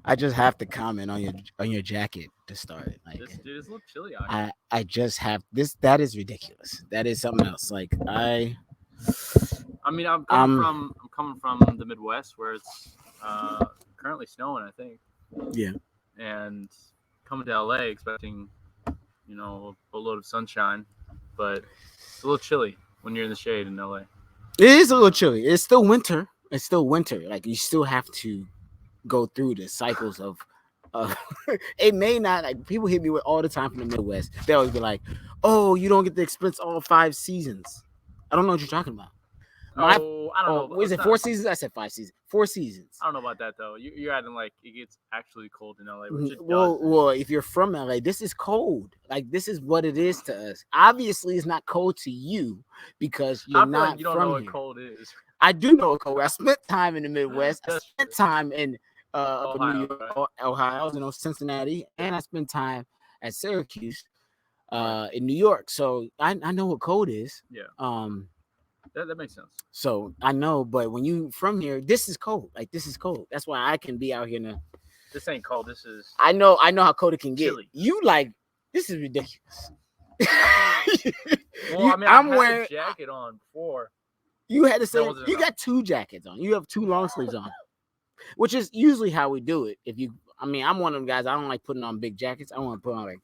I just have to comment on your jacket to start. Like, This dude is a little chilly out here. I just have this. That is ridiculous. That is something else. Like I mean, I'm coming from the Midwest where it's currently snowing, I think. Yeah. And coming to LA expecting, a boatload of sunshine, but it's a little chilly when you're in the shade in LA. It is a little chilly. It's still winter. Like you still have to go through the cycles of it may not, like, people hit me with all the time from the Midwest. They always be like, "Oh, you don't get to experience all 5 seasons." I don't know what you're talking about. I don't know. Was it 4 seasons? I said 5 seasons. 4 seasons. I don't know about that though. You're acting like it gets actually cold in LA, which it well, if you're from LA, this is cold. Like, this is what it is to us. Obviously, it's not cold to you because you're not like you don't from know what here. cold is. I do know what cold. I spent time in the Midwest. I spent time in up in Ohio, New York, right? Ohio, Cincinnati, and I spent time at Syracuse, in New York. So I know what cold is. Yeah. That makes sense. So I know, but when you from here, this is cold. Like, this is cold. That's why I can be out here now. This ain't cold. This is. I know how cold it can get. Chilly. You like, this is ridiculous. Well, I mean, I'm wearing a jacket on before. You had to say you got 2 jackets on. You have 2 long sleeves on, which is usually how we do it. I'm one of them guys. I don't like putting on big jackets. I want to put on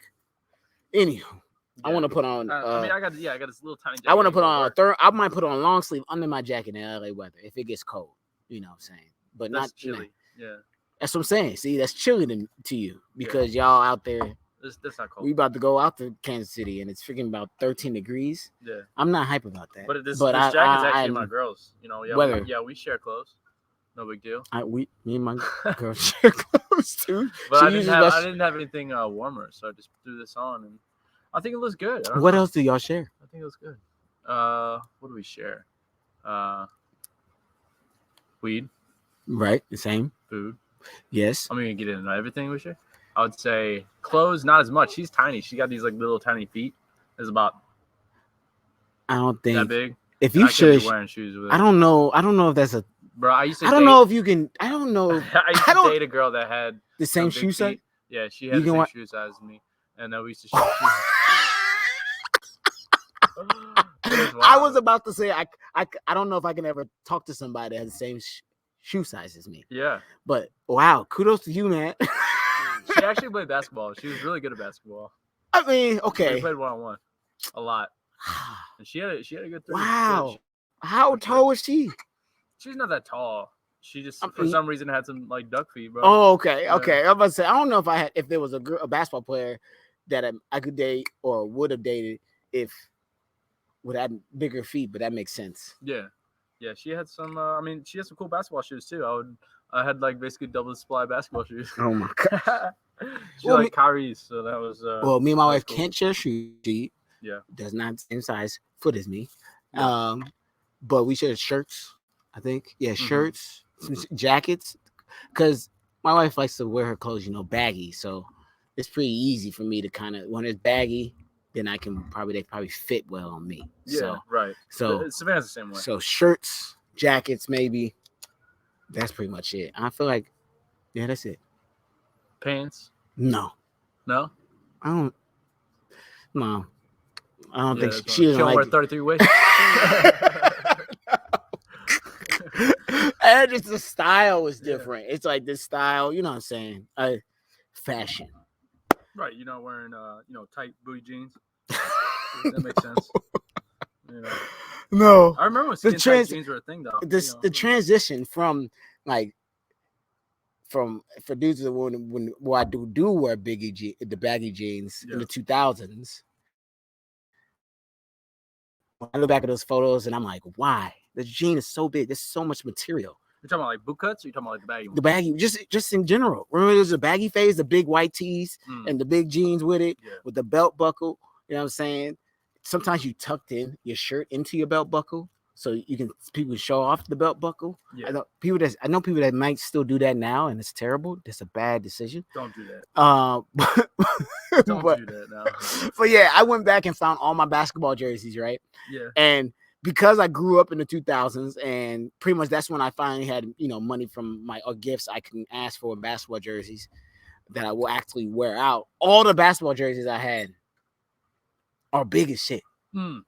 anyhow. Yeah. I want to put on. I got this little tiny jacket. I want to put on I might put on a long sleeve under my jacket in LA weather if it gets cold. You know what I'm saying? But that's not chilly. Yeah. That's what I'm saying. See, that's chilly to you because y'all out there. That's not cold. We about to go out to Kansas City and it's freaking about 13 degrees. Yeah. I'm not hype about that. But this jacket's actually my girl's. We share clothes. No big deal. Me and my girl share clothes too. But I didn't have anything warmer, so I just threw this on, and I think it looks good. What else do y'all share? I think it looks good. What do we share? Weed. Right. The same. Food. Yes. I'm gonna get into everything we share. I would say clothes, not as much. She's tiny. She got these like little tiny feet. It's about. I don't think that big. If you should wearing shoes with it. I don't know if that's a. Bro, I used to. I don't know if you can. I don't know. I used to date a girl that had the same shoe size. Yeah, she had the same shoe size as me, and we used to share shoes. I was about to say I don't know if I can ever talk to somebody that has the same shoe size as me. Yeah. But wow, kudos to you, man. She actually played basketball. She was really good at basketball. I mean, okay. We played 1-on-1 a lot. And she had a good 3. Wow. How tall was she? She's not that tall. She just for some reason had some like duck feet, bro. Oh, okay. Yeah. Okay. I'm about to say I don't know if there was a basketball player that I could date or would have dated if would have bigger feet, but that makes sense. Yeah. Yeah, she had some she had some cool basketball shoes too. I had like basically double supply basketball shoes. Oh my god. She like Kyrie's, so that was well, me and my wife can't share shoes. She does not have the same size foot as me. Yeah. But we share shirts, I think. Yeah, shirts, some jackets. Because my wife likes to wear her clothes, baggy. So it's pretty easy for me to kind of, when it's baggy, then they probably fit well on me. Yeah, so, right. So Savannah's the same way. So shirts, jackets, maybe. That's pretty much it. I feel like, that's it. Pants? No. No? I don't think she doesn't like wear 33 waist. And just the style was different. It's like this style, you know what I'm saying? Fashion. Right, you're not wearing tight booty jeans. That makes sense. No. I remember when skin tight jeans were a thing though. The transition from for dudes that when I do wear the baggy jeans in the 2000s. I look back at those photos and I'm like, why? The jean is so big. There's so much material. You're talking about like boot cuts, or you're talking about like the baggy ones? The baggy, just in general. Remember, there's a baggy phase, the big white tees and the big jeans with it, with the belt buckle. You know what I'm saying? Sometimes you tucked in your shirt into your belt buckle, so people show off the belt buckle. Yeah. I know people that might still do that now, and it's terrible. That's a bad decision. Don't do that. Don't do that now. But yeah, I went back and found all my basketball jerseys, right? Yeah. And because I grew up in the 2000s, and pretty much that's when I finally had, money from my gifts I can ask for in basketball jerseys that I will actually wear out. All the basketball jerseys I had are big as shit. No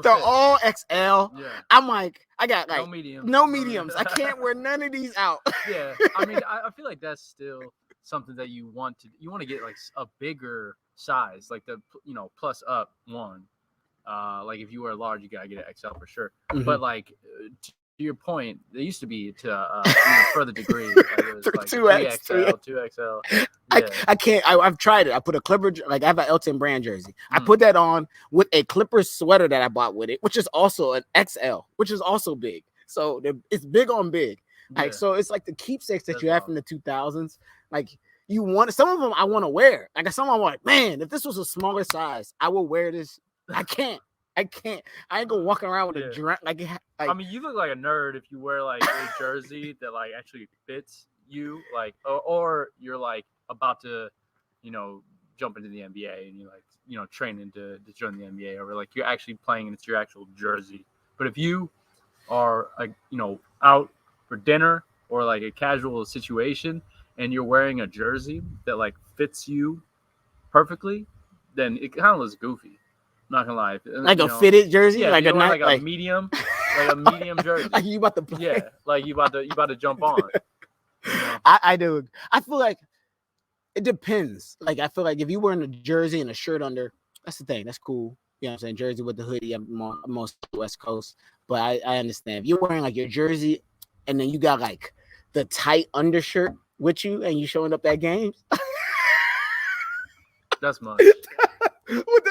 They're fit. all XL. Yeah. I'm like, I got like no mediums. I can't wear none of these out. Yeah. I mean, I feel like that's still something that you want to get like a bigger size, like the plus up one. Like if you wear large, you gotta get an XL for sure. Mm-hmm. But like to your point, they used to be to further degree. Like it was like 2XL, 2XL. Yeah. I can't. I've tried it. I put a Clipper, like I have an Elton Brand jersey. I put that on with a Clippers sweater that I bought with it, which is also an XL, which is also big. So it's big on big. Like so, it's like the keepsakes that you have from the 2000s. Like you want some of them, I want to wear. Like some of them, I'm like, man, if this was a smaller size, I will wear this. I can't. I ain't gonna walk around with a dress. Like, I mean, you look like a nerd if you wear like a jersey that like actually fits you, like, or you're like about to, jump into the NBA and you're like, training to join the NBA, or like you're actually playing and it's your actual jersey. But if you are like, out for dinner or like a casual situation and you're wearing a jersey that like fits you perfectly, then it kind of looks goofy. Not gonna lie, like a fitted jersey, yeah, like a medium, like a medium jersey. Like you about to play. Yeah, like you about to jump on. I do. I feel like it depends. Like I feel like if you're wearing a jersey and a shirt under, that's the thing. That's cool. You know what I'm saying? Jersey with the hoodie. I'm most West Coast, but I understand if you're wearing like your jersey and then you got like the tight undershirt with you and you showing up at games. That's much. With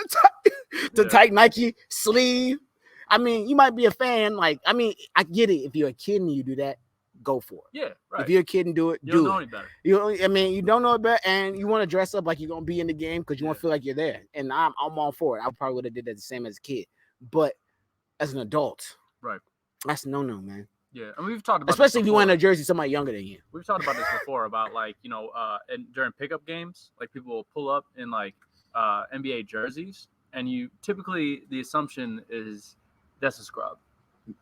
the tight Nike sleeve. I mean, you might be a fan. Like, I mean, I get it. If you're a kid and you do that, go for it. Yeah, right. If you're a kid and do it, you don't know any better. You don't know it better, and you want to dress up like you're gonna be in the game because you want to feel like you're there. And I'm all for it. I probably would have did that the same as a kid, but as an adult, right? That's no, man. Yeah, and we've talked about especially if you wear a jersey somebody younger than you. We've talked about this before about like and during pickup games, like people will pull up in like NBA jerseys, and you typically the assumption is that's a scrub.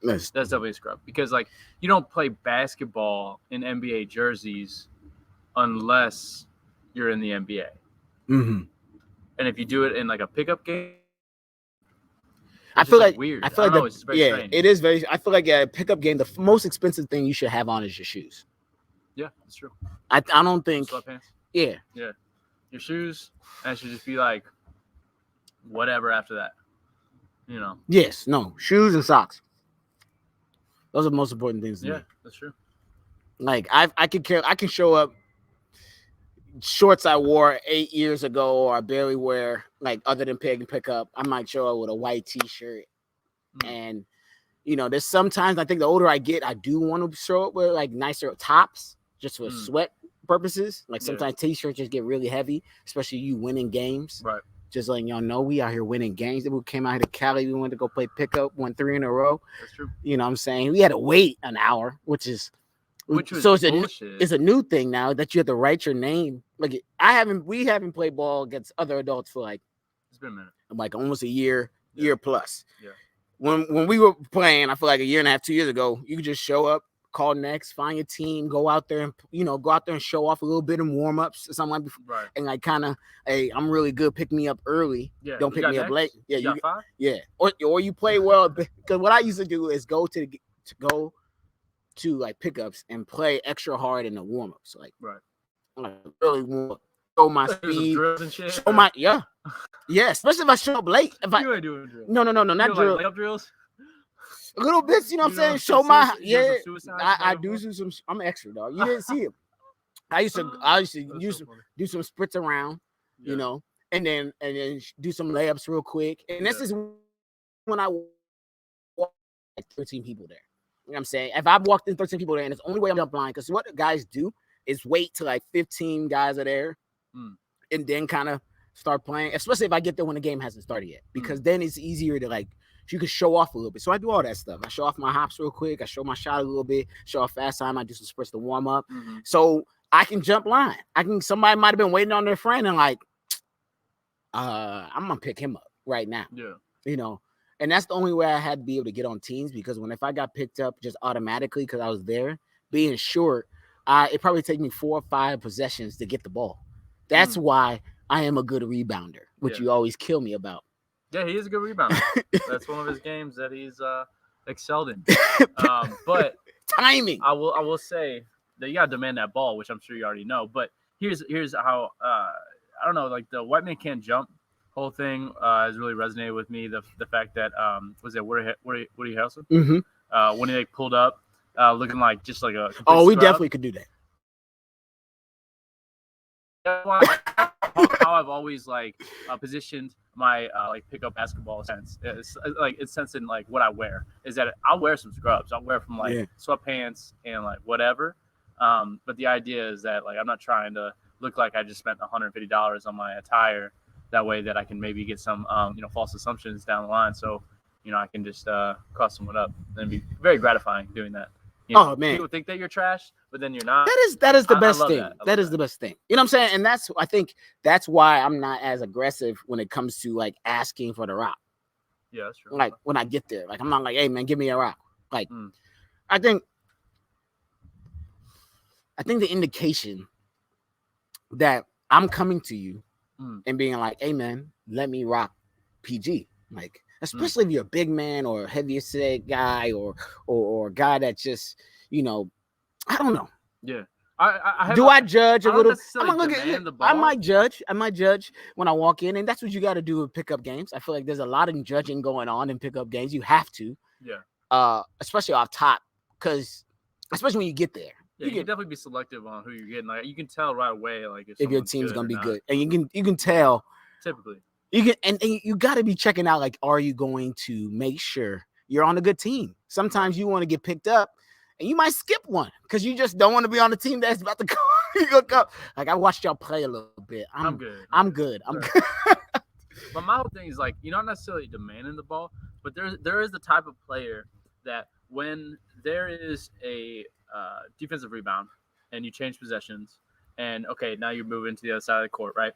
That's definitely a scrub because like you don't play basketball in NBA jerseys unless you're in the NBA. Mm-hmm. And if you do it in like a pickup game, I feel like weird. I feel like it's very strange. It is very. I feel like a pickup game, the most expensive thing you should have on is your shoes. Yeah, that's true. I don't think sweatpants. Yeah. Your shoes, and it should just be like whatever after that. Yes. No. Shoes and socks. Those are the most important things to me. Yeah, that's true. Like I can show up shorts I wore 8 years ago or I barely wear, like other than pick up. I might show up with a white t-shirt. And there's sometimes I think the older I get, I do want to show up with like nicer tops just for sweat purposes. Like sometimes t-shirts just get really heavy, especially you winning games. Right. Just letting y'all know we out here winning games. We came out here to Cali. We went to go play pickup, won 3 in a row. That's true. You know what I'm saying? We had to wait an hour, which was it's a new thing now that you have to write your name. Like we haven't played ball against other adults for like it's been a minute. Like almost a year plus. Yeah. When we were playing, I feel like a year and a half, 2 years ago, you could just show up, call next, find your team, go out there and show off a little bit in warm-ups or something like that. Right. And like kind of, hey, I'm really good. Pick me up early. Yeah. Don't pick me up late. Yeah. You got 5? Yeah. Or you play well because what I used to do is go to like pickups and play extra hard in the warm-ups. Like really warm up. Show my speed. Show my yeah. Especially if I show up late. You ain't doing drills. No, not drill. Like layup drills. A little bit, you know what I'm saying? Show my I do some. I'm extra dog. You didn't see it. I used to do some sprints around, and then do some layups real quick. And this is when I walked like 13 people there. You know what I'm saying? If I walked in 13 people there, and it's the only way I'm jump line, because what guys do is wait till like 15 guys are there, and then kind of start playing. Especially if I get there when the game hasn't started yet, because then it's easier to like. You can show off a little bit. So I do all that stuff. I show off my hops real quick. I show my shot a little bit. Show off fast time. I do some sprints to warm up. So I can jump line. Somebody might have been waiting on their friend and like, I'm gonna pick him up right now. Yeah. And that's the only way I had to be able to get on teams, because if I got picked up just automatically because I was there, being short, it probably take me 4 or 5 possessions to get the ball. That's why I am a good rebounder, which you always kill me about. Yeah, he is a good rebounder. That's one of his games that he's excelled in. But timing. I will say that you gotta demand that ball, which I'm sure you already know. But here's how I don't know, like the white man can't jump whole thing has really resonated with me. The fact that was it Woody Harrelson? Mm-hmm. When he pulled up, looking like just like a we scrub. definitely could do that. How I've always positioned my pickup basketball sense. It's sense in like what I wear is that I'll wear some scrubs. I'll wear from sweatpants and like whatever. But the idea is that like I'm not trying to look like I just spent $150 on my attire. That way that I can maybe get some false assumptions down the line. So I can just cross someone up and be very gratifying doing that. Oh man, people think that you're trash, but then you're not. That is the best thing. That is the best thing. You know what I'm saying? And I think that's why I'm not as aggressive when it comes to like asking for the rock. Yeah, that's true. Like when I get there, like I'm not like, hey man, give me a rock. Like I think the indication that I'm coming to you and being like, hey man, let me rock PG. Like, especially if you're a big man or a heavier set guy or a guy that just, I don't know. Yeah. I judge a little? I might judge. When I walk in, and that's what you got to do with pickup games. I feel like there's a lot of judging going on in pickup games. You have to. Yeah. Especially off top, because especially when you get there. Yeah, you can definitely be selective on who you're getting. Like you can tell right away, like if your team's gonna be good, and you can tell. Typically, you can, and you got to be checking out. Like, are you going to make sure you're on a good team? Sometimes you want to get picked up, and you might skip one because you just don't want to be on the team that's about to go. Like I watched y'all play a little bit. I'm good. I'm good. But my whole thing is like you're not necessarily demanding the ball, but there is the type of player that when there is a defensive rebound and you change possessions and okay, now you're moving to the other side of the court, right?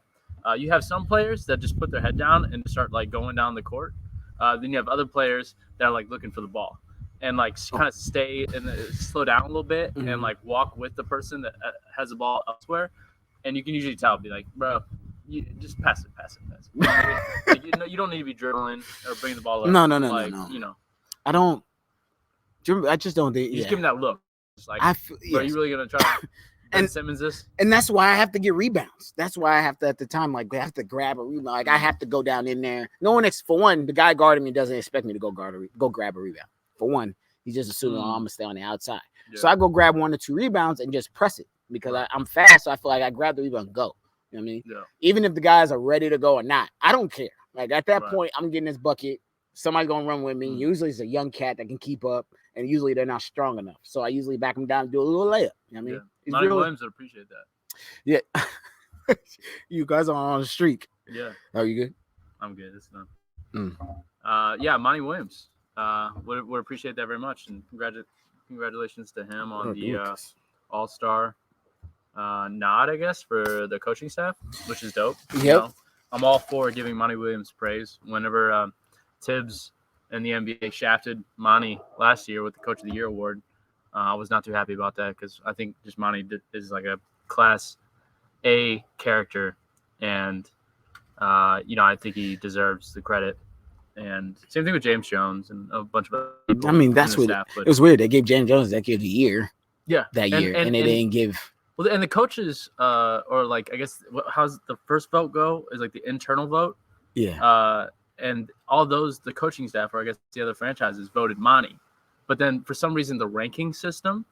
You have some players that just put their head down and start like going down the court. Then you have other players that are like looking for the ball and like kind of stay and slow down a little bit and like walk with the person that has the ball elsewhere. And you can usually tell, be like, bro, you just pass it. Like, you don't need to be dribbling or bringing the ball up. No. I don't. I just don't think. You just give him that look. It's like, are you really gonna try and Simmons this? And that's why I have to get rebounds. That's why I have to at the time like I have to grab a rebound. Like I have to go down in there. No one for one, the guy guarding me doesn't expect me to go grab a rebound. For one, he's just assuming I'm gonna stay on the outside. Yeah. So I go grab 1 or 2 rebounds and just press it because I'm fast. So I feel like I grab the rebound and go. You know what I mean? Yeah. Even if the guys are ready to go or not, I don't care. Like at that point, I'm getting this bucket. Somebody gonna run with me. Usually it's a young cat that can keep up, and usually they're not strong enough. So I usually back them down and do a little layup. You know what I mean? Yeah. Monty Williams would appreciate that. Yeah. You guys are on a streak. Yeah. Are you good? I'm good. It's done. Yeah, Monty Williams. Would appreciate that very much, and congratulations to him on the All-Star nod, I guess, for the coaching staff, which is dope. Yep. I'm all for giving Monty Williams praise. Whenever Tibbs and the NBA shafted Monty last year with the Coach of the Year award, I was not too happy about that because I think just Monty is like a Class A character, and I think he deserves the credit. And same thing with James Jones and a bunch of other people. I mean, that's what it was weird. They gave James Jones that year. Yeah, that year, and they didn't give. Well, and the coaches, or like I guess, how's the first vote go? Is like the internal vote. Yeah. And all those, the coaching staff, or I guess the other franchises, voted Monty. But then for some reason, the ranking system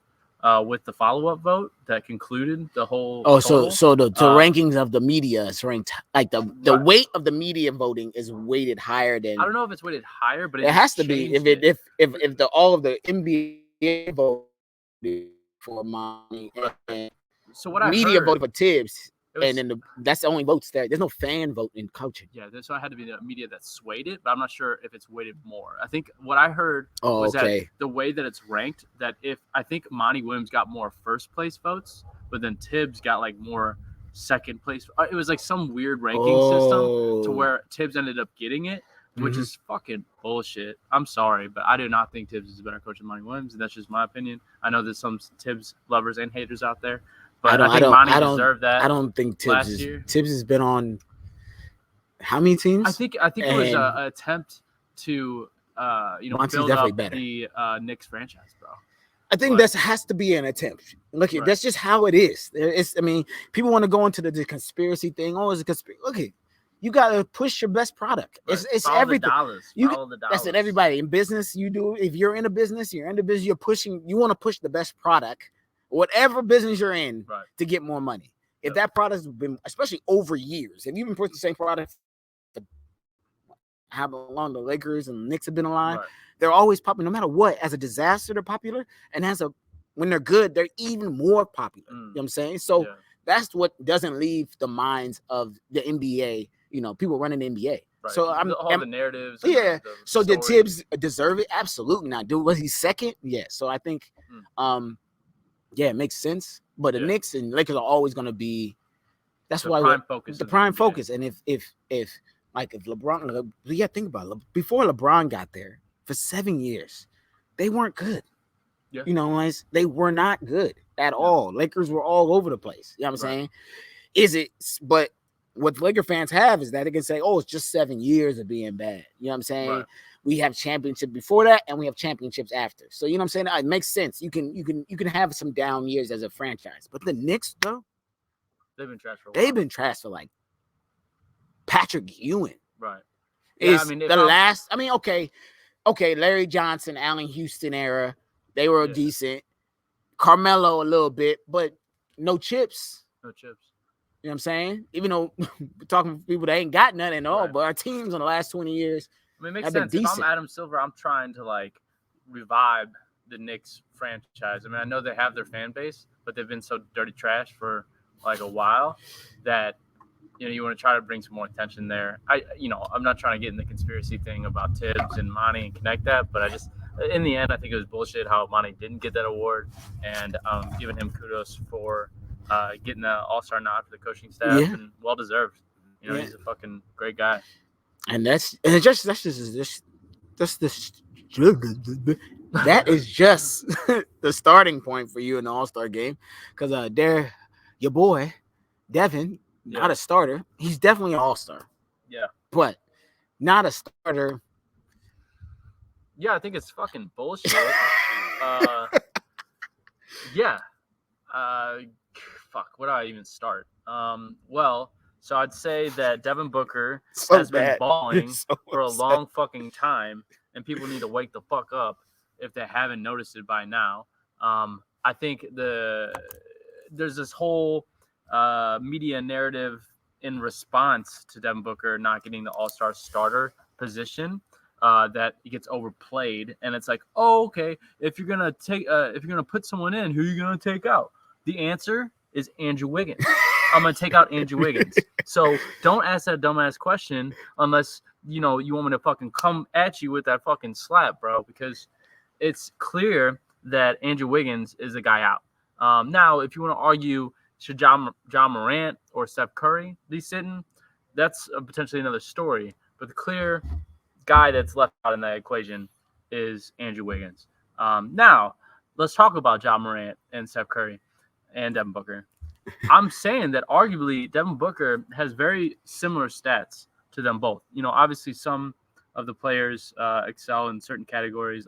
with the follow-up vote that concluded the whole. Oh, total, so the rankings of the media is ranked like the weight of the media voting is weighted higher than. I don't know if it's weighted higher, but it has to be if all of the NBA voted for Monty and so what media I heard, voted for Tibbs. And then that's the only votes there. There's no fan vote in coaching. Yeah, so I had to be the media that swayed it, but I'm not sure if it's weighted more. I think what I heard was that the way that it's ranked, that I think Monty Williams got more first place votes, but then Tibbs got like more second place. It was like some weird ranking system to where Tibbs ended up getting it. which is fucking bullshit. I'm sorry, but I do not think Tibbs is a better coach than Monty Williams, and that's just my opinion. I know there's some Tibbs lovers and haters out there, but I think Monty deserved that. I don't think Tibbs has been on how many teams? I think it was an attempt to build up the Knicks franchise, bro. I think that has to be an attempt. Look, that's just how it is. People want to go into the conspiracy thing. Oh, it's a conspiracy. Look, you got to push your best product. Right. It's everything. Follow the dollars. That's it. Everybody in business, you do. If you're in a business, you're pushing. You want to push the best product, whatever business you're in, to get more money. If that product's been, especially over years, if you've been pushing the same product, how long the Lakers and the Knicks have been alive, they're always popular. No matter what, as a disaster, they're popular, and when they're good, they're even more popular. You know what I'm saying? So that's what doesn't leave the minds of the NBA. People running the NBA. Right. So the narratives. Yeah. So did Tibbs deserve it? Absolutely not. Was he second? Yeah. So I think, it makes sense. But the Knicks and Lakers are always going to be. That's why the prime focus. And if LeBron, think about it. Before LeBron got there for 7 years, they weren't good. Yeah. They were not good at all. Lakers were all over the place. You know what I'm saying? But what Laker fans have is that they can say, oh, it's just 7 years of being bad. You know what I'm saying? Right. We have championship before that, and we have championships after. So you know what I'm saying? It makes sense. You can have some down years as a franchise. But the Knicks, though, they've been trashed for a while. They've been trashed for like Patrick Ewing. Right. Yeah, okay, Larry Johnson, Allen Houston era, they were decent. Carmelo a little bit, but no chips. No chips. You know what I'm saying? Even though we're talking to people that ain't got nothing at all, but our teams in the last 20 years it makes sense. If I'm Adam Silver, I'm trying to revive the Knicks franchise. I know they have their fan base, but they've been so dirty trash for a while that you want to try to bring some more attention there. I'm not trying to get in the conspiracy thing about Tibbs and Monty and connect that, but in the end, I think it was bullshit how Monty didn't get that award, and giving him kudos for getting the All-Star nod for the coaching staff, and well deserved. He's a fucking great guy. And that is just the starting point for you in the All-Star game, because your boy Devin, not a starter. He's definitely an All-Star. Yeah, but not a starter. Yeah, I think it's fucking bullshit. Fuck, where do I even start? So I'd say that Devin Booker has been balling for a long fucking time, and people need to wake the fuck up if they haven't noticed it by now. I think there's this whole media narrative in response to Devin Booker not getting the All-Star starter position. That he gets overplayed, and it's like, oh, okay. If you're gonna put someone in, who are you gonna take out? The answer is Andrew Wiggins. I'm gonna take out Andrew Wiggins. So don't ask that dumbass question unless you want me to fucking come at you with that fucking slap, bro. Because it's clear that Andrew Wiggins is the guy out. Now, if you want to argue should John Morant or Steph Curry be sitting, that's potentially another story. But the clear guy that's left out in that equation is Andrew Wiggins. Now, let's talk about John Morant and Steph Curry and Devin Booker. I'm saying that arguably Devin Booker has very similar stats to them both. Obviously some of the players excel in certain categories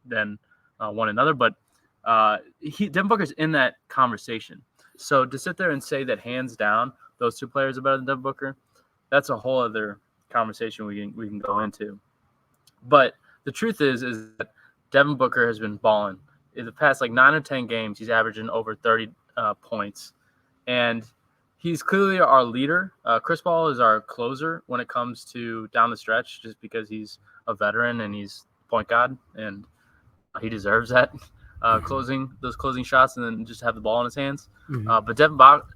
than one another, but Devin Booker's in that conversation. So to sit there and say that hands down those two players are better than Devin Booker, that's a whole other conversation we can go into. But the truth is that Devin Booker has been balling. In the past 9 or 10 games, he's averaging over 30 points, and he's clearly our leader. Chris Paul is our closer when it comes to down the stretch, just because he's a veteran and he's point guard, and he deserves that closing shots and then just have the ball in his hands. Mm-hmm. But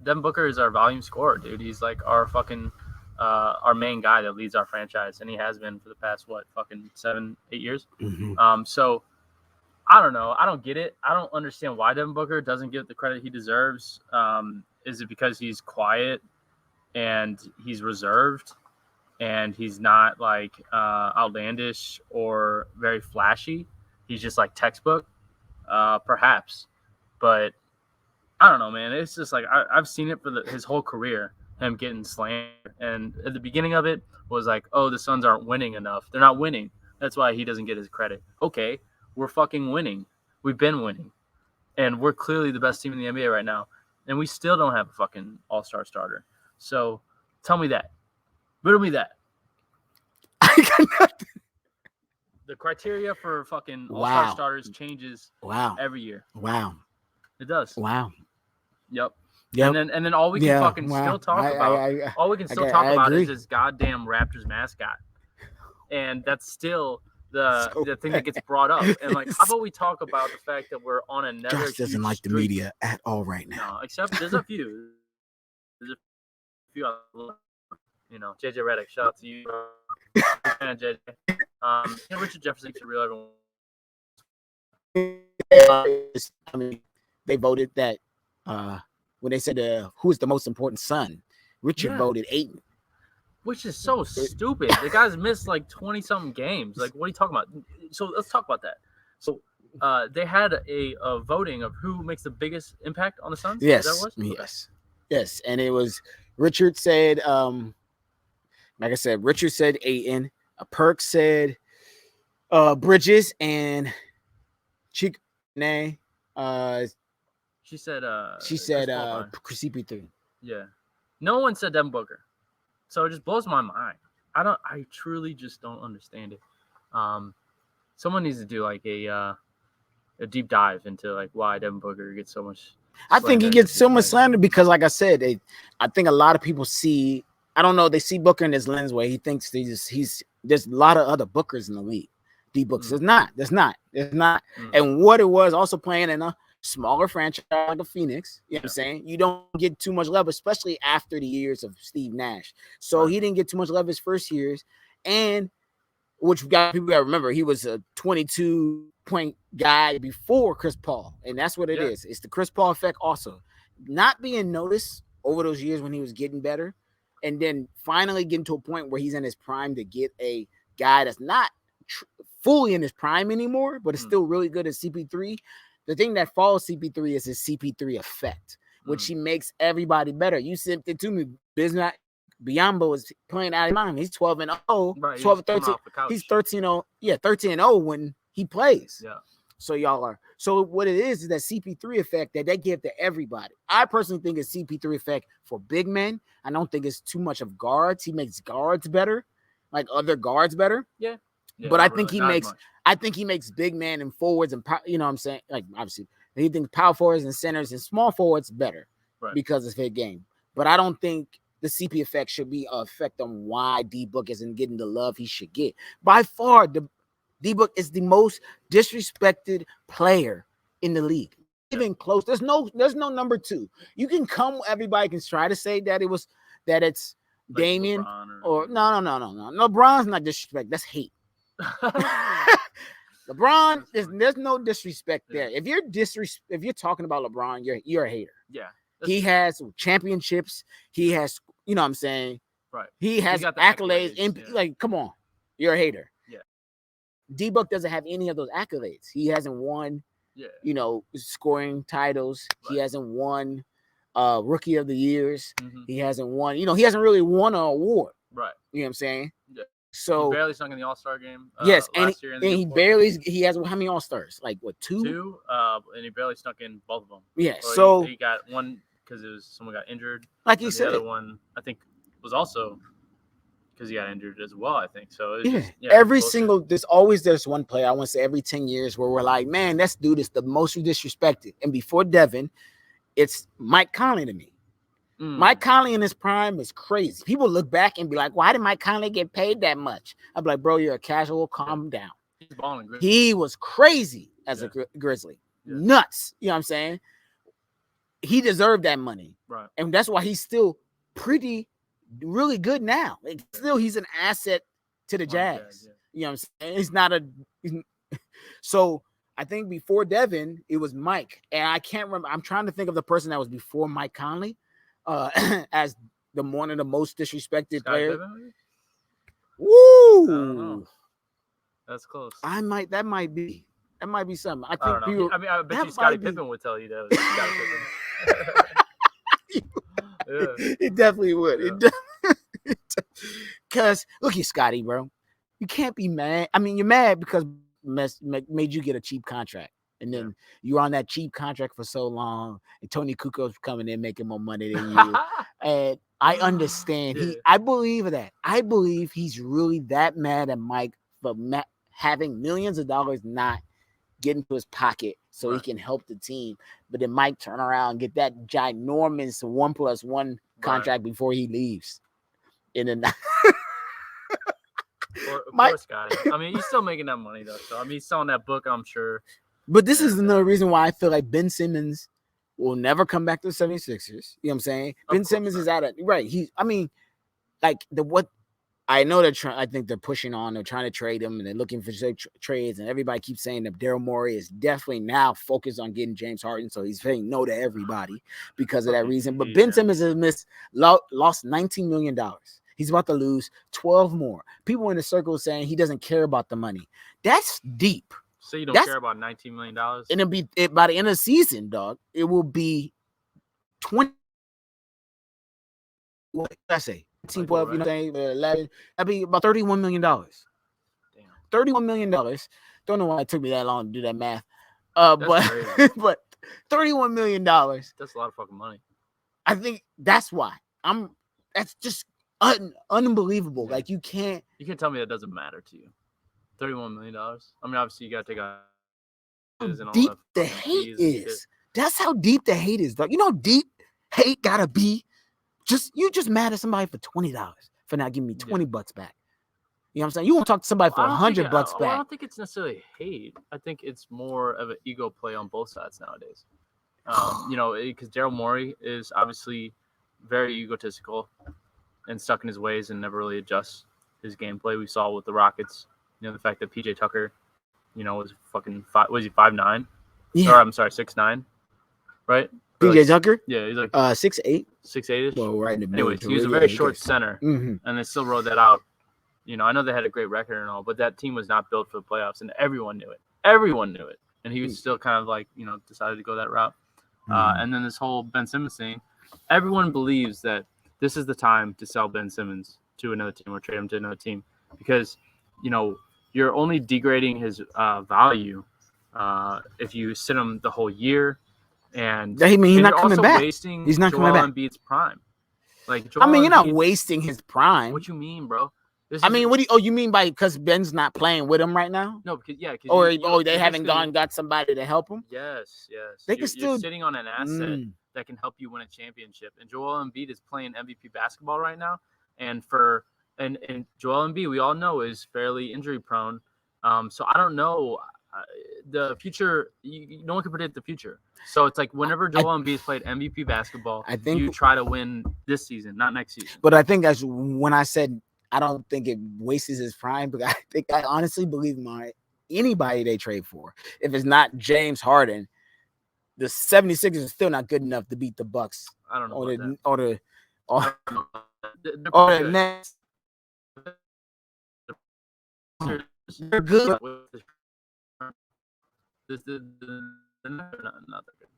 Devin Booker is our volume scorer, dude. He's our fucking our main guy that leads our franchise, and he has been for the past 7-8 years. Mm-hmm. So I don't know. I don't get it. I don't understand why Devin Booker doesn't get the credit he deserves. Is it because he's quiet and he's reserved? and he's not like outlandish or very flashy. He's just like textbook, perhaps. But I don't know, man. It's just like I've seen it for his whole career, him getting slammed. And at the beginning of it was like, oh, the Suns aren't winning enough. They're not winning. That's why he doesn't get his credit. Okay, we're fucking winning. We've been winning. And we're clearly the best team in the NBA right now. And we still don't have a fucking all-star starter. So tell me that. Riddle me that. I got nothing. The criteria for fucking all-star starters changes every year. Wow. It does. Wow. Yep. And then all we can fucking still talk about is this goddamn Raptors mascot. And that's still the thing that gets brought up. And like, how about we talk about the fact that we're on another Josh doesn't like the media at all right now. No, except there's a few. You know, JJ Redick, shout out to you. And JJ. Richard Jefferson should real I mean, they voted that when they said who's the most important son, Richard voted Ayton. Which is so stupid. The guy's missed like 20-something games. Like, what are you talking about? So let's talk about that. So they had a voting of who makes the biggest impact on the Suns? Yes. Is that what it was? Okay. Yes. And it was Richard said, like I said, Richard said Ayton. Perk said Bridges, and CP3. She said CP3. Yeah. No one said Devin Booker. So it just blows my mind. I truly just don't understand it. Someone needs to do like a deep dive into like why Devin Booker gets so much. I think he gets so much slander because, like I said, I think a lot of people see. I don't know. They see Booker in this lens where he thinks there's a lot of other Bookers in the league. D Bookers. There's not. And what it was also playing in a smaller franchise like a Phoenix, you know what I'm saying? You don't get too much love, especially after the years of Steve Nash. So he didn't get too much love his first years. And which people got to remember, he was a 22-point guy before Chris Paul. And that's what it is. It's the Chris Paul effect also. Not being noticed over those years when he was getting better. And then finally getting to a point where he's in his prime to get a guy that's not fully in his prime anymore, but is still really good at CP3. The thing that follows CP3 is his CP3 effect, which he makes everybody better. You sent it to me. Biombo is playing out of his mind. He's 12-0, 12-13. He's 13-0. Yeah, 13-0 when he plays. Yeah. So y'all are. So what it is that CP3 effect that they give to everybody. I personally think it's CP3 effect for big men. I don't think it's too much of guards. He makes guards better, like other guards better. Yeah. But I think he makes big men and forwards and you know what I'm saying, like obviously he thinks power forwards and centers and small forwards better because of his game. But I don't think the CP effect should be an effect on why D Book isn't getting the love he should get. By far, the D Book is the most disrespected player in the league. Even close. There's no number two. You can come, everybody can try to say that it's like Damian or no. LeBron's not disrespect. That's hate. LeBron there's no disrespect there. If you're talking about LeBron, you're a hater. Yeah. He has championships. He has, you know what I'm saying? Right. He has accolades. Like, come on. You're a hater. Yeah. D-Book doesn't have any of those accolades. He hasn't won, scoring titles. Right. He hasn't won Rookie of the Years. Mm-hmm. He hasn't won, he hasn't really won an award. Right. You know what I'm saying? Yeah. So he barely snuck in the All-Star game. Yes, last year he has how many All-Stars? Like what, two? Two, and he barely snuck in both of them. Yeah, so he got one because someone got injured. Like you said, the other one I think was also because he got injured as well. I think so. There's one player I want to say every 10 years where we're like, man, this dude is the most disrespected. And before Devin, it's Mike Conley to me. Mike Conley in his prime is crazy. People look back and be like, why did Mike Conley get paid that much? I'm like, bro, you're a casual. Calm down. He's balling. He was crazy as a Grizzly. Yeah. Nuts. You know what I'm saying? He deserved that money. Right. And that's why he's still really good now. Like, still, he's an asset to the Jazz. You know what I'm saying? He's not so I think before Devin, it was Mike. And I can't remember. I'm trying to think of the person that was before Mike Conley. As one of the most disrespected players. Woo! I don't know. That's close. That might be something. I I don't think know. I mean, I bet you Scottie Pippen would tell you that was Scottie Pippen. Yeah. It definitely would. Yeah. Because look at Scotty, bro. You can't be mad. I mean, you're mad because made you get a cheap contract. And then you were on that cheap contract for so long, and Tony Kukoc coming in making more money than you. And I understand. I believe that. I believe he's really that mad at Mike for having millions of dollars not get into his pocket so he can help the team. But then Mike turn around and get that ginormous 1+1 contract before he leaves. And then poor Scotty. I mean, he's still making that money though. So I mean, he's selling that book, I'm sure. But this is another reason why I feel like Ben Simmons will never come back to the 76ers. You know what I'm saying? Ben Simmons is out of right. I know they're trying. I think they're pushing on. They're trying to trade him, and they're looking for trades. And everybody keeps saying that Daryl Morey is definitely now focused on getting James Harden, so he's saying no to everybody because of that reason. But Ben Simmons has lost $19 million. He's about to lose 12 more. People in the circle saying he doesn't care about the money. That's deep. So you don't care about $19 million? And it'll be by the end of the season, dog. It will be 20. What did I say? 18, 12, you know what I'm saying? 11. That'd be about $31 million. Damn. $31 million. Don't know why it took me that long to do that math. But $31 million. That's a lot of fucking money. I think that's why. That's just unbelievable. Like you can't tell me that doesn't matter to you. $31 million. I mean, obviously you gotta take out how deep the hate is. That's how deep the hate is, dog. You know how deep hate gotta be. You just mad at somebody for $20 for not giving me $20 back. You know what I'm saying? You won't talk to somebody for $100 back. I don't think it's necessarily hate. I think it's more of an ego play on both sides nowadays. Because Daryl Morey is obviously very egotistical and stuck in his ways and never really adjusts his gameplay. We saw with the Rockets, the fact that PJ Tucker, was fucking was he 5'9"? Yeah. Or I'm sorry, 6'9", right? PJ Tucker? Yeah, he's like 6'8". 6'8". Well, right in the middle. Anyways, he was a very short center, and they still rode that out. I know they had a great record and all, but that team was not built for the playoffs, and everyone knew it. Everyone knew it, and he was still kind of like, decided to go that route. And then this whole Ben Simmons thing, everyone believes that this is the time to sell Ben Simmons to another team or trade him to another team because, you're only degrading his value if you sit him the whole year. And he's not coming back. He's not coming back. Embiid's prime. You're not wasting his prime. What you mean, bro? You mean because Ben's not playing with him right now? No, because they haven't got somebody to help him? Yes. You're sitting on an asset that can help you win a championship. And Joel Embiid is playing MVP basketball right now. And Joel Embiid, we all know, is fairly injury prone. So I don't know. The future, no one can predict the future. So it's like whenever Joel Embiid played MVP basketball, I think you try to win this season, not next season. But I think that's when I said I don't think it wastes his prime, but I honestly believe anybody they trade for, if it's not James Harden, the 76ers are still not good enough to beat the Bucks. I don't know or the Nets. They're good. They're not that good.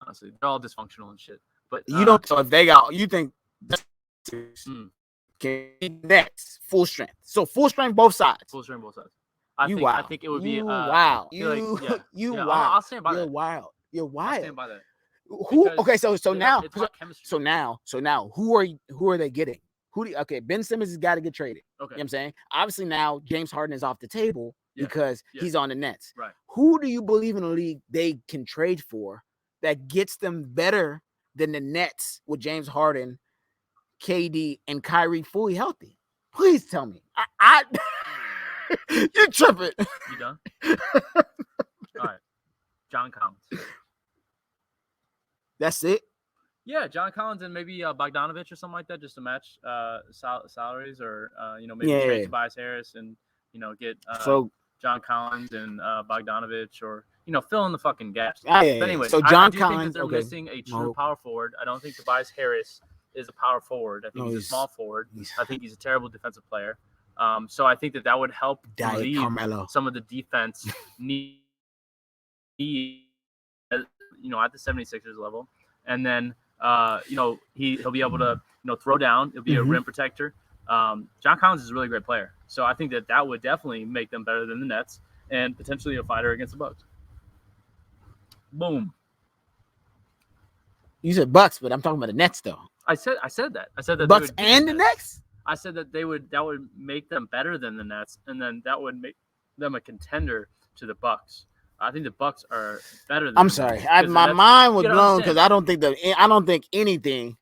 Honestly, they're all dysfunctional and shit. But you don't. So if they got, you think next full strength. So full strength both sides. Full strength both sides. I think it would be wow. I'll stand by that. You're wild. I'll stand by that. So now who are they getting? Ben Simmons has got to get traded. Okay. You know what I'm saying? Obviously now James Harden is off the table because he's on the Nets. Right. Who do you believe in the league they can trade for that gets them better than the Nets with James Harden, KD, and Kyrie fully healthy? Please tell me. You're tripping. You done? All right. John Collins. That's it? Yeah, John Collins and maybe Bogdanovich or something like that, just to match salaries, or trade Tobias Harris and get John Collins and Bogdanovich, or fill in the fucking gaps. But anyway, so John I Collins, think that they're missing a true power forward. I don't think Tobias Harris is a power forward. I think he's a small forward. I think he's a terrible defensive player. So I think that would help Diet relieve Carmelo. some of the defense need, at the 76ers level. And then, he'll be able to, throw down. He'll be a rim protector. John Collins is a really great player. So I think that would definitely make them better than the Nets and potentially a fighter against the Bucks. Boom. You said Bucks, but I'm talking about the Nets, though. I said that. I said that Bucks and the Nets? I said that that would make them better than the Nets, and then that would make them a contender to the Bucks. I think the Bucks are better than I'm the sorry. Nets, My mind was blown because I don't think anything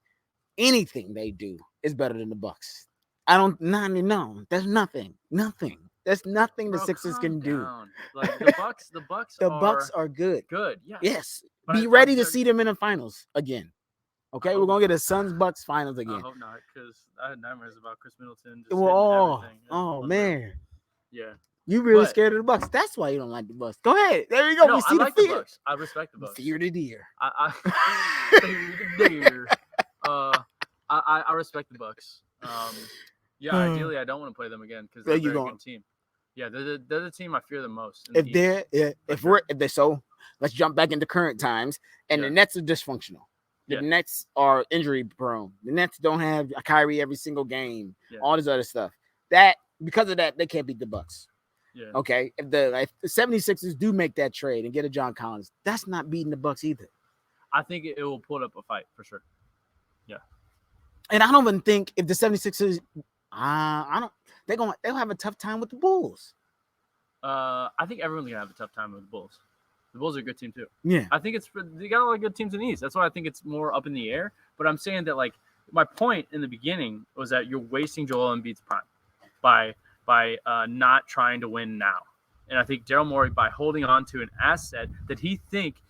they do is better than the Bucks. No. There's nothing. There's nothing the Sixers can do. Like the Bucks are good. Good, yeah. Yes. Be ready to see them in the finals again. Okay, we're gonna get a Suns Bucks finals again. I hope not, because I had nightmares about Chris Middleton. Man. Yeah. You really scared of the Bucks. That's why you don't like the Bucks. Go ahead. There you go. No, we see I like the the fear. Bucks. I respect the Bucks. Fear the deer. I respect the Bucks. Ideally, I don't want to play them again because they're a very good team. Yeah, they're the team I fear the most. Let's jump back into current times. And the Nets are dysfunctional. The Nets are injury prone. The Nets don't have a Kyrie every single game. Yeah. All this other stuff. Because of that, they can't beat the Bucks. Yeah. Okay. If the 76ers do make that trade and get a John Collins, that's not beating the Bucks either. I think it will put up a fight for sure. Yeah. And I don't even think if the 76ers, they'll have a tough time with the Bulls. I think everyone's gonna have a tough time with the Bulls. The Bulls are a good team too. Yeah. I think they got a lot of good teams in the East. That's why I think it's more up in the air. But I'm saying that, like, my point in the beginning was that you're wasting Joel Embiid's prime by not trying to win now. And I think Daryl Morey, by holding on to an asset that he thinks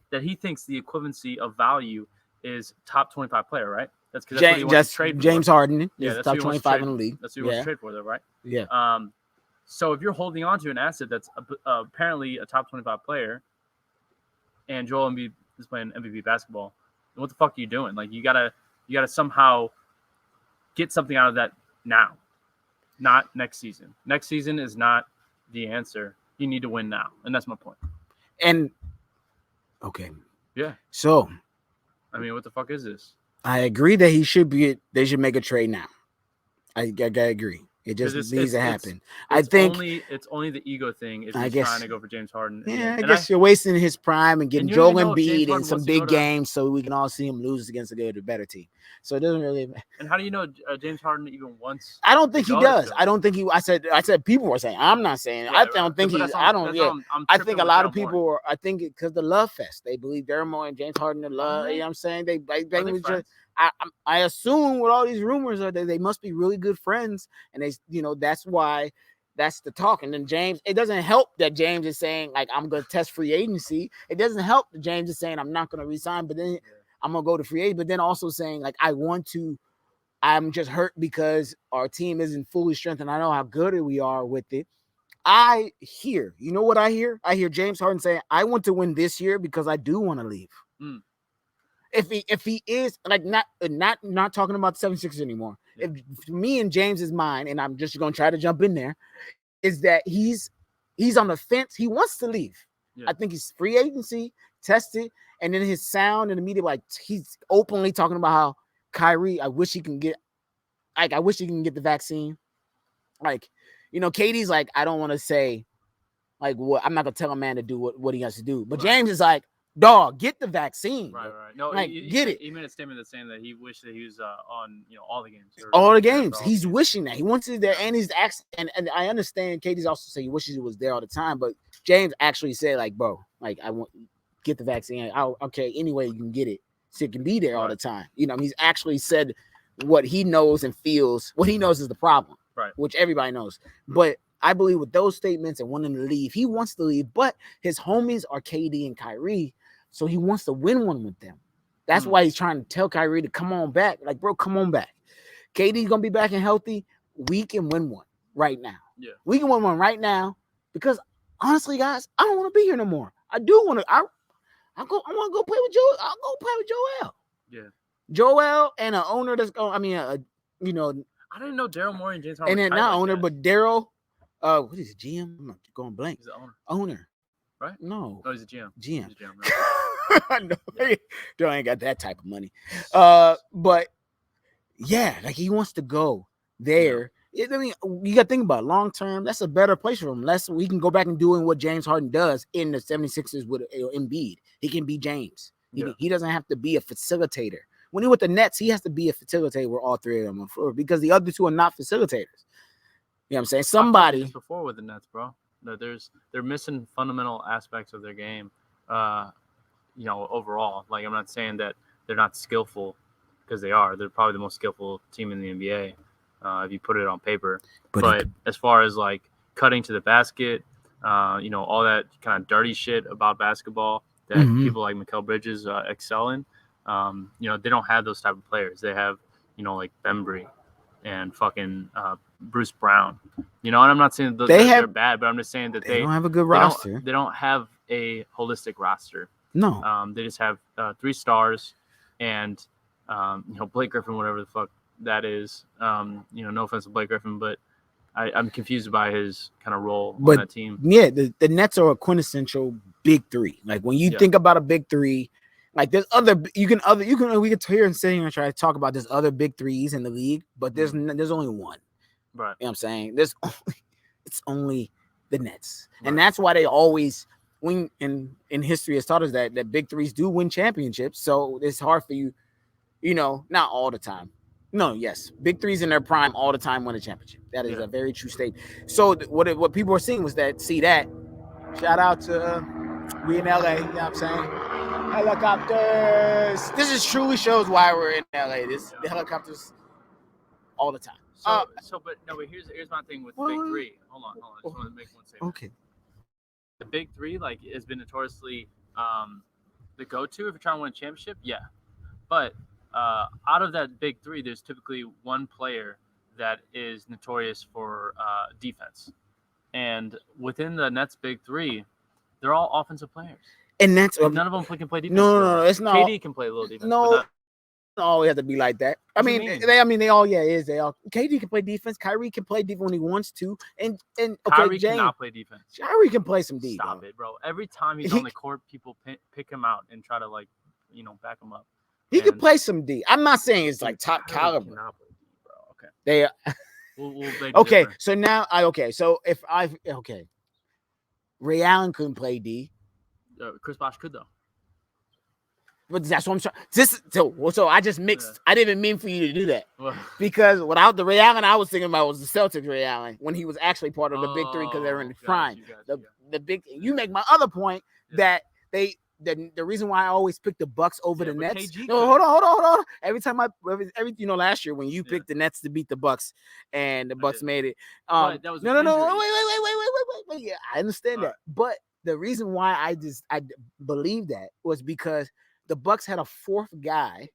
the equivalency of value is top 25 player, right? That's because that's what he wants to trade for. James Harden is top 25 in the league. That's what he wants to trade for, though, right? Yeah. So if you're holding on to an asset that's apparently a top 25 player, and Joel Embiid is playing MVP basketball, then what the fuck are you doing? Like, you gotta somehow get something out of that now, not next season. Next season is not the answer. You need to win now, and that's my point. And okay, yeah. So, I mean, what the fuck is this? I agree that they should make a trade now. I agree. It just needs to happen. It's only the ego thing if he's trying to go for James Harden. Yeah, I guess you're wasting his prime and getting Joel Embiid in some big games so we can all see him lose against a better team. So it doesn't really. And how do you know James Harden even wants? I don't think he does. I don't think he. I said people were saying. I'm not saying. I don't think he. I don't. Yeah. I think a lot of people are. I think because the love fest. They believe Daryl Morey and James Harden are love. You know what I'm saying? They just. I assume with all these rumors are that they must be really good friends, and that's why that's the talk. And then James, it doesn't help that James is saying, like, I'm going to test free agency. It doesn't help that James is saying I'm not going to resign, but then I'm going to go to free agent. But then also saying, like, I'm just hurt because our team isn't fully strengthened. I know how good we are with it. You know what I hear? I hear James Harden saying, I want to win this year because I do want to leave. Mm. If he is, like, not talking about the 76ers anymore. Yeah. If me and James's mind, and I'm just going to try to jump in there, is that he's on the fence. He wants to leave. Yeah. I think he's free agency, tested, and then his sound in the media, like, he's openly talking about how Kyrie, I wish he can get the vaccine. Like, Katie's like, I don't want to say, like, what, I'm not going to tell a man to do what he has to do. But right. James is like, dog, get the vaccine. Right. No, like, get it. He made a statement that's saying that he wished that he was on, all the games. All the games. He's wishing that. He wants it there, and he's and I understand Katie's also saying he wishes he was there all the time, but James actually said, like, bro, like, I want get the vaccine. Okay, anyway, you can get it. So it can be there all the time. He's actually said what he knows and feels. What he knows is the problem. Right. Which everybody knows. But I believe with those statements and wanting to leave, he wants to leave, but his homies are KD and Kyrie. So he wants to win one with them. That's why he's trying to tell Kyrie to come on back. Like, bro, come on back. KD's going to be back and healthy. We can win one right now. Yeah. We can win one right now because, honestly, guys, I don't want to be here no more. I do want to. I want to go play with Joel. I'll go play with Joel. Yeah. Joel and an owner that's going, I didn't know Daryl Morey and James Harden. And then not owner, but Daryl. What is it? GM? I'm not going blank. He's the owner. Owner. Right? No. No, he's a GM. GM. He's a GM, right? No, Daryl ain't got that type of money. But yeah, like he wants to go there. I mean, you got to think about it. Long term, that's a better place for him. Less we can go back and doing what James Harden does in the 76ers with Embiid. He can be James. He doesn't have to be a facilitator. When he with the Nets, he has to be a facilitator with all three of them on the floor because the other two are not facilitators. You know what I'm saying? Somebody before with the Nets, bro. They're missing fundamental aspects of their game. Overall. Like, I'm not saying that they're not skillful because they are. They're probably the most skillful team in the NBA. If you put it on paper, but as far as like cutting to the basket, all that kind of dirty shit about basketball that people like Mikal Bridges excel in, they don't have those type of players. They have, like Bembry and fucking Bruce Brown. And I'm not saying that they're bad, but I'm just saying that they don't have a good roster. They don't have a holistic roster. No. They just have 3 stars and, Blake Griffin, whatever the fuck that is. No offense to Blake Griffin, but I'm confused by his kind of role on that team. Yeah, the Nets are a quintessential big three. Like when you think about a big three, like there's other we could hear and sit here and try to talk about there's other big threes in the league, but there's only one. Right. You know what I'm saying? It's only the Nets. Right. And that's why they always win in history has taught us that big threes do win championships. So it's hard for you, not all the time. No, yes. Big threes in their prime all the time win a championship. That is a very true statement. So what people were seeing was that shout out to we in LA, you know what I'm saying? Helicopters. This is truly shows why we're in LA. The helicopters all the time. But here's my thing with big three. Hold on. I just want to make one statement. Okay. The big three has been notoriously the go-to if you're trying to win a championship. Yeah. But out of that big three, there's typically one player that is notorious for defense. And within the Nets big three, they're all offensive players. And that's none of them can play defense. No, it's not. KD can play a little defense. No, it doesn't always have to be like that. They all KD can play defense. Kyrie can play defense when he wants to. And Kyrie cannot play defense. Kyrie can play some defense. Stop it, bro. Every time he's on the court, people pick him out and try to back him up. He could play some D. I'm not saying it's like top caliber. Cannot play D, bro. Okay. They we'll okay. So now Ray Allen couldn't play D. Chris Bosh could though. But that's what I'm trying. So I just mixed. Yeah. I didn't mean for you to do that because without the Ray Allen, I was thinking about was the Celtics Ray Allen when he was actually part of the big three because they were in the prime. The big. You make my other point that the reason why I always pick the Bucks over the Nets. No, hold on. Every time last year when you picked the Nets to beat the Bucks and the Bucks made it. No. Wait. Yeah, I understand that, but the reason why I believe that was because the Bucks had a fourth guy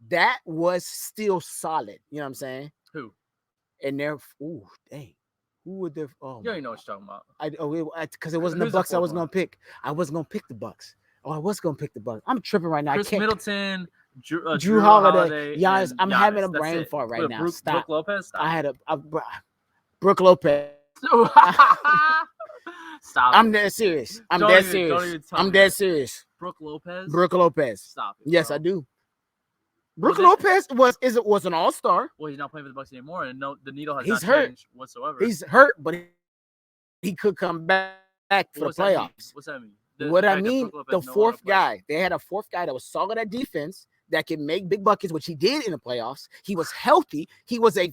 that was still solid. You know what I'm saying? Who? And they're dang. Who would they? Oh, you already know what you're talking about. Because it wasn't the Bucks I was gonna pick. I wasn't gonna pick the Bucks. I was gonna pick the Bucks. I'm tripping right now. Chris Middleton, Drew Holiday. Giannis. I'm having a brain fart right now. Stop. Brook Lopez. Stop. I had Brook Lopez. Stop. I'm dead serious. I'm dead serious. Brook Lopez. Stop it. Bro. Yes, I do. Brook Lopez was an all-star. Well, he's not playing for the Bucks anymore, and the needle has not changed whatsoever. He's hurt, but he could come back for the playoffs. What's that mean? The fourth guy. They had a fourth guy that was solid at defense that can make big buckets, which he did in the playoffs. He was healthy. He was it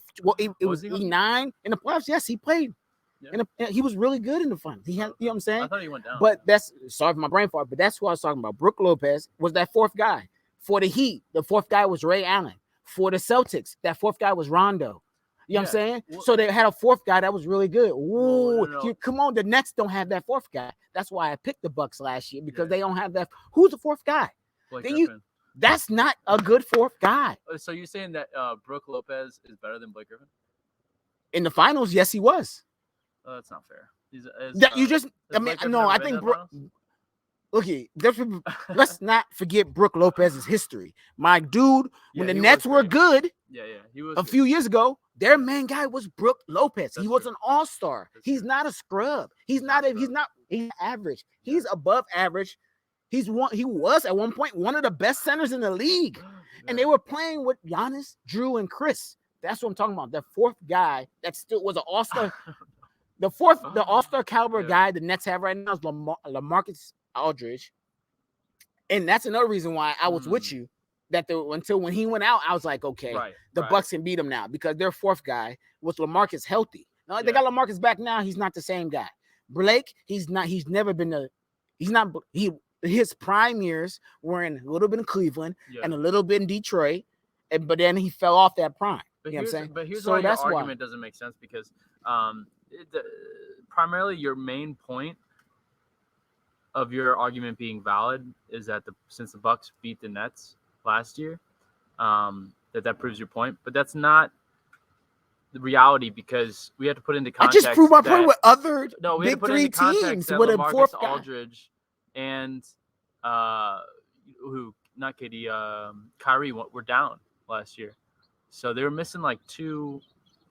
was E9 in the playoffs. Yes, he played. Yeah. And he was really good in the finals. He had, you know what I'm saying? I thought he went down. But sorry for my brain fart, but that's who I was talking about. Brook Lopez was that fourth guy. For the Heat, the fourth guy was Ray Allen. For the Celtics, that fourth guy was Rondo. You know what I'm saying? So they had a fourth guy that was really good. Ooh, no. Come on, the Nets don't have that fourth guy. That's why I picked the Bucks last year because they don't have that. Who's the fourth guy? That's not a good fourth guy. So you're saying that Brook Lopez is better than Blake Griffin? In the finals, yes, he was. That's not fair. I think okay, let's not forget Brook Lopez's history. My dude, when the Nets were good, Yeah. He was a few years ago. Their main guy was Brook Lopez. He was true. an all-star. He's not a scrub. He's average. He's above average. He was at one point one of the best centers in the league. And they were playing with Giannis, Drew, and Chris. That's what I'm talking about. The fourth guy that still was an all-star. The all-star caliber guy the Nets have right now is LaMarcus Aldridge. And that's another reason why I was with you. Until when he went out, I was like, okay, the Bucks can beat him now because their fourth guy was LaMarcus healthy. Now they got LaMarcus back now. He's not the same guy. Blake, his prime years were in a little bit in Cleveland and a little bit in Detroit, but then he fell off that prime. You know what I'm saying? But here's why your argument doesn't make sense because primarily your main point of your argument being valid is that since the Bucks beat the Nets last year, that proves your point, but that's not the reality because we have to put into context. I just proved my point with other big three teams with a fourth guy. Aldridge and Kyrie were down last year, so they were missing like two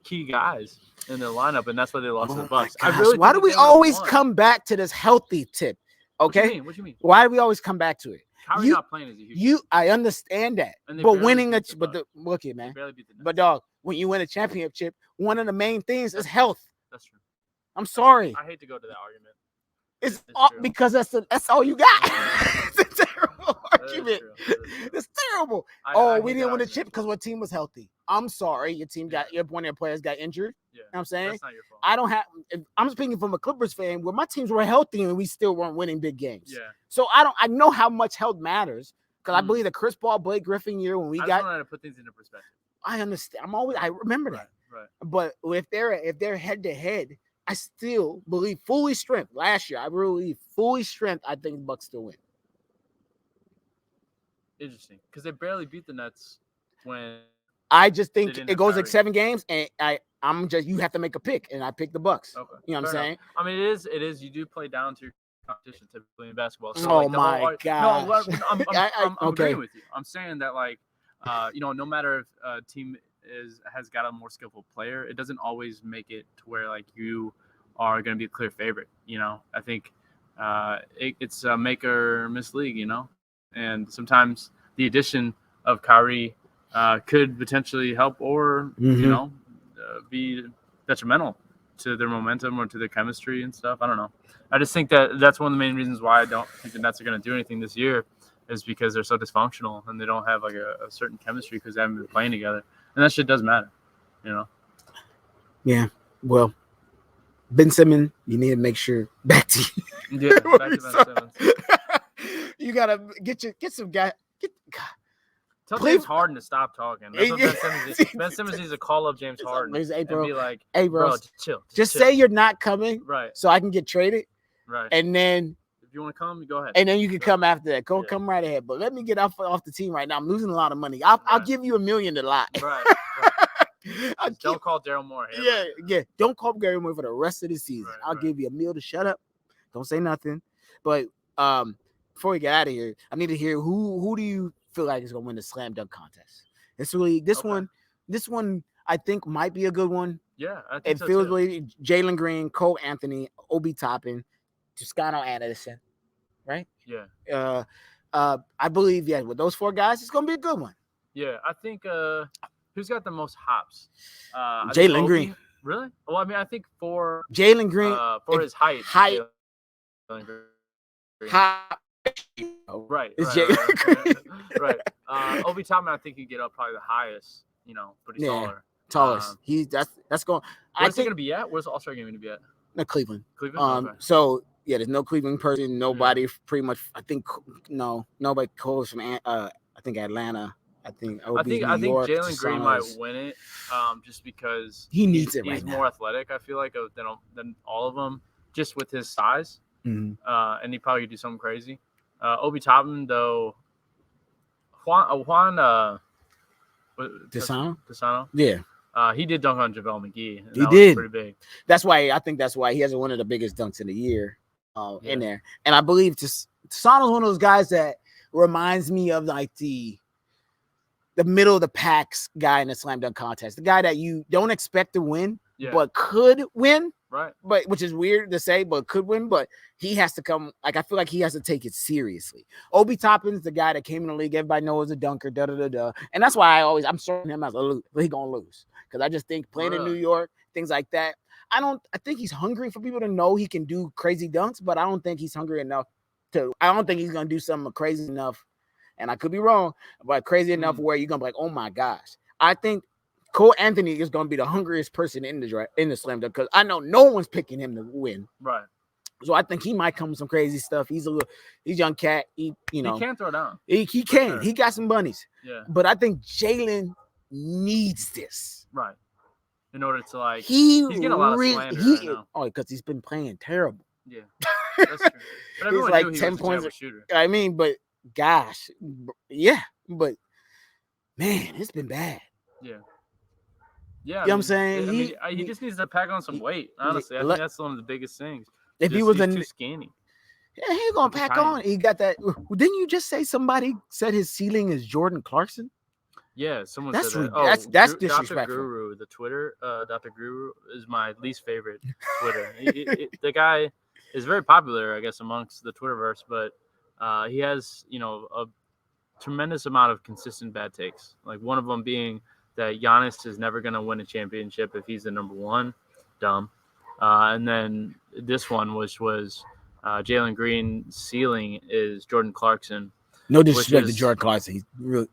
key guys in their lineup, and that's why they lost to the Bucks. Why do we always come back to this healthy tip? Okay, what do you mean? Why do we always come back to it? Kyrie's not playing as a huge. I understand that, but winning look it, man. But dog, when you win a championship, one of the main things is health. That's true. I'm sorry. I hate to go to that argument. It's all, because that's all you got. It's a terrible argument. It's terrible. We didn't win the chip because what team was healthy. I'm sorry, your team your one of your players got injured. Yeah. You know what I'm saying? That's not your fault. I'm speaking from a Clippers fan where my teams were healthy and we still weren't winning big games. Yeah. So I know how much health matters because I believe the Chris Paul, Blake Griffin year when we got. I don't know how to put things into perspective. I understand. I remember that. Right. But if they're head to head, I still believe fully strength. Last year, I believe fully strength. I think Bucks still win. Interesting, because they barely beat the Nets when. I just think it goes like 7 games, and you have to make a pick, and I pick the Bucks. Okay. You know what I'm saying? I mean, it is. You do play down to your competition typically in basketball. So oh my god! No, I'm agreeing with you. I'm saying that no matter if a team has got a more skillful player, it doesn't always make it to where you are going to be a clear favorite. I think it's a make or miss league. And sometimes the addition of Kyrie could potentially help or be detrimental to their momentum or to their chemistry and stuff. I don't know. I just think that's one of the main reasons why I don't think the Nets are going to do anything this year is because they're so dysfunctional and they don't have a certain chemistry because they haven't been playing together. And that shit does matter, Yeah. Well, Ben Simmons, you need to make sure back to you. Yeah, back to Ben Simmons. You gotta get some guy. Tell James Harden to stop talking. That's what Ben Simmons needs. Ben Simmons needs to call up James Harden and be like, "Hey, bro, chill. Just say you're not coming, right? So I can get traded, right? And then if you want to come, you go ahead. And then you can come after that. Come right ahead. But let me get off the team right now. I'm losing a lot of money. I'll give you $1 million to lie. Right. Don't call Daryl Moore. Yeah. Don't call Daryl Moore for the rest of the season. Right, I'll give you $1 million to shut up. Don't say nothing. But before we get out of here, I need to hear who do you feel like is gonna win the slam dunk contest? This one I think might be a good one. Yeah, I think it feels like Jalen Green, Cole Anthony, Obi Toppin, Toscano Anderson, right? Yeah. I believe with those 4 guys, it's gonna be a good one. Yeah, I think who's got the most hops? Jalen Green. Really? Well, I mean, I think for Jalen Green for his height. Right. Right. Obi Toppin, I think he get up probably the highest. Pretty taller. Tallest. That's going. Where's he gonna be at? Where's the All-Star game gonna be at? Cleveland. Cleveland. Okay. So there's no Cleveland person. Nobody pretty much. I think nobody calls from. I think Atlanta. I think Jalen Green might win it. Just because he needs it. He's more athletic. I feel like than all of them. Just with his size. Mm-hmm. And he probably could do something crazy. Obi Toppin though. Juan. Toscano? Yeah. He did dunk on JaVale McGee. He did. Pretty big. I think that's why he has one of the biggest dunks in the year in there. And I believe Toscano's one of those guys that reminds me of like the the middle of the packs guy in the slam dunk contest, the guy that you don't expect to win, but could win. Right. But which is weird to say, but could win. But he has to come. Like I feel like he has to take it seriously. Obi Toppin's the guy that came in the league. Everybody knows a dunker. And that's why I'm sorting him as a loser. He gonna lose because I just think playing in New York, things like that. I think he's hungry for people to know he can do crazy dunks, but I don't think he's hungry enough to. I don't think he's gonna do something crazy enough. And I could be wrong, but crazy enough where you're gonna be like, oh my gosh. I think Cole Anthony is gonna be the hungriest person in the slam dunk because I know no one's picking him to win. Right. So I think he might come with some crazy stuff. He's young cat. He can throw down. He can. Sure. He got some bunnies. Yeah. But I think Jalen needs this. Right. In order to like, he's getting a lot of slander right now. Oh, because he's been playing terrible. Yeah. That's true. But everyone like knew he 10 was points. A shooter. I mean, but gosh, yeah. But man, it's been bad. Yeah. Yeah, you know what I'm saying? He just needs to pack on some weight. Honestly, I think that's one of the biggest things. If he was too skinny, yeah, he ain't gonna pack on. He got that. Didn't you just say somebody said his ceiling is Jordan Clarkson? Yeah, someone said that. That's disrespectful. Dr. Guru, the Twitter, Dr. Guru is my least favorite Twitter. The guy is very popular, I guess, amongst the Twitterverse, but he has, a tremendous amount of consistent bad takes. Like one of them being that Giannis is never going to win a championship if he's the number one. Dumb. And then this one, which was Jalen Green's ceiling is Jordan Clarkson. No disrespect to Jordan Clarkson. He's really,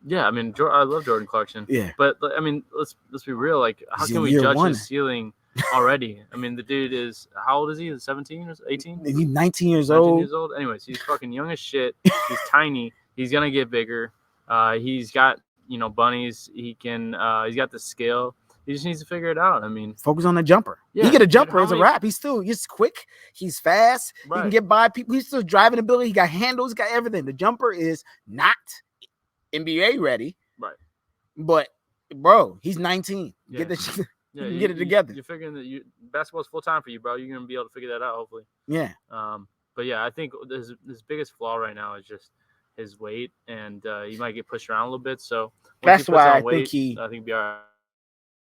I love Jordan Clarkson. Yeah. But let's be real. Like, how can we judge his ceiling already? I mean, the dude is, how old is he? 17 or 18? He's 19 years old. Anyways, he's fucking young as shit. He's tiny. He's gonna get bigger. He's got bunnies. He can. He's got the skill. He just needs to figure it out. I mean, focus on the jumper. Yeah, he get a jumper as a wrap. He's quick. He's fast. Right. He can get by people. He's still driving ability. He got handles. He got everything. The jumper is not NBA ready. Right. But bro, he's 19. Yeah. Get it together. You're figuring that basketball's full time for you, bro. You're gonna be able to figure that out, hopefully. Yeah. But yeah, I think his biggest flaw right now is just his weight, and he might get pushed around a little bit. So that's why I think he'll be all right.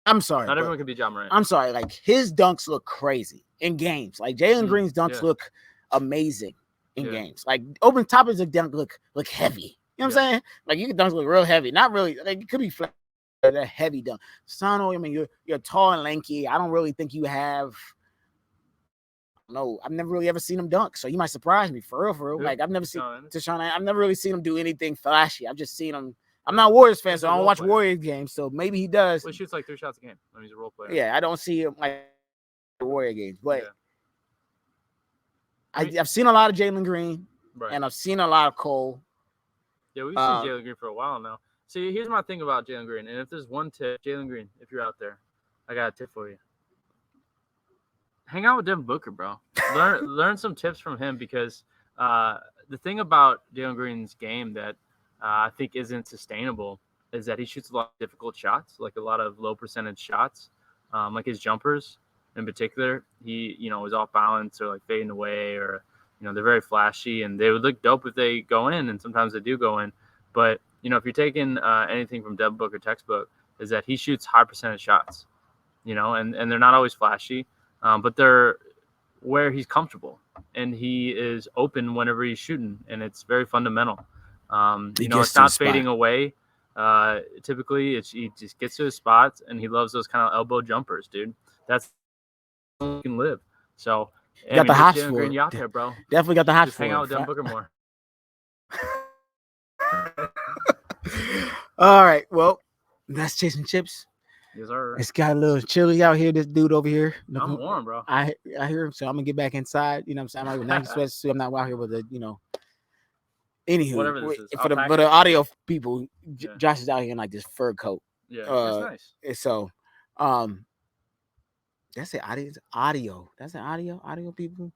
I'm sorry. Not everyone can be Ja Morant. I'm sorry. Like his dunks look crazy in games. Like Jalen Green's dunks look amazing in games. Like open top is a dunk look heavy. You know what I'm saying? Like you can dunks look real heavy. Not really. Like it could be flat. That heavy dunk. Sano, I mean, you're tall and lanky. I don't really think you have. No, I've never really ever seen him dunk. So you might surprise me for real. Like I've never seen Deshaun. I've never really seen him do anything flashy. I've just seen him. I'm not a Warriors fan, so I don't watch Warriors games. So maybe he does. Well, he shoots like 3 shots a game. I mean, he's a role player. Yeah, I don't see him like Warrior games, but I've seen a lot of Jalen Green, and I've seen a lot of Cole. Yeah, we've seen Jalen Green for a while now. See, here's my thing about Jalen Green, and if there's one tip, Jalen Green, if you're out there, I got a tip for you. Hang out with Devin Booker, bro. Learn some tips from him because the thing about Jalen Green's game that I think isn't sustainable is that he shoots a lot of difficult shots, like a lot of low percentage shots, like his jumpers in particular. He, is off balance or like fading away, or they're very flashy and they would look dope if they go in, and sometimes they do go in. But if you're taking anything from Devin Booker textbook, is that he shoots high percentage shots, and they're not always flashy, but they're where he's comfortable, and he is open whenever he's shooting, and it's very fundamental. It's not fading away. Typically, he just gets to his spots, and he loves those kind of elbow jumpers, dude. That's how he can live. So, got the hops for it. Out there, bro. Definitely got the hops for it. Hang out with Devin Booker more. All right, well, that's Chasing Chips. Yes, sir. It's got a little chilly out here. This dude over here. I'm warm, bro. I hear him, so I'm gonna get back inside. You know what I'm saying? I'm not sweatsuit. I'm not out here with a Anywho, whatever this is. for the audio people, Josh is out here in like this fur coat. Yeah, that's nice. And so, that's it. Audio. That's it. Audio people.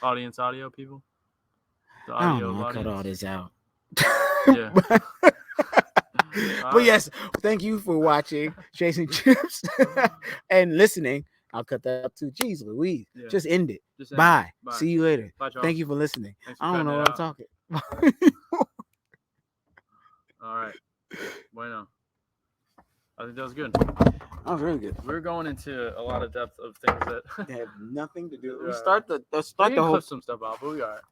Audio people. The I audio. don't know. I'll cut all this out. Yeah. But yes, thank you for watching Chasing Chips and listening. I'll cut that up too. Jeez Louise. Yeah. Just end it. Bye. See you later. Bye, thank you for listening. For I don't know what I'm talking. All right. Bueno. I think that was good. That was really good. We're going into a lot of depth of things that They have nothing to do. Yeah. Let's start we the can whole. clip some stuff out, but we are.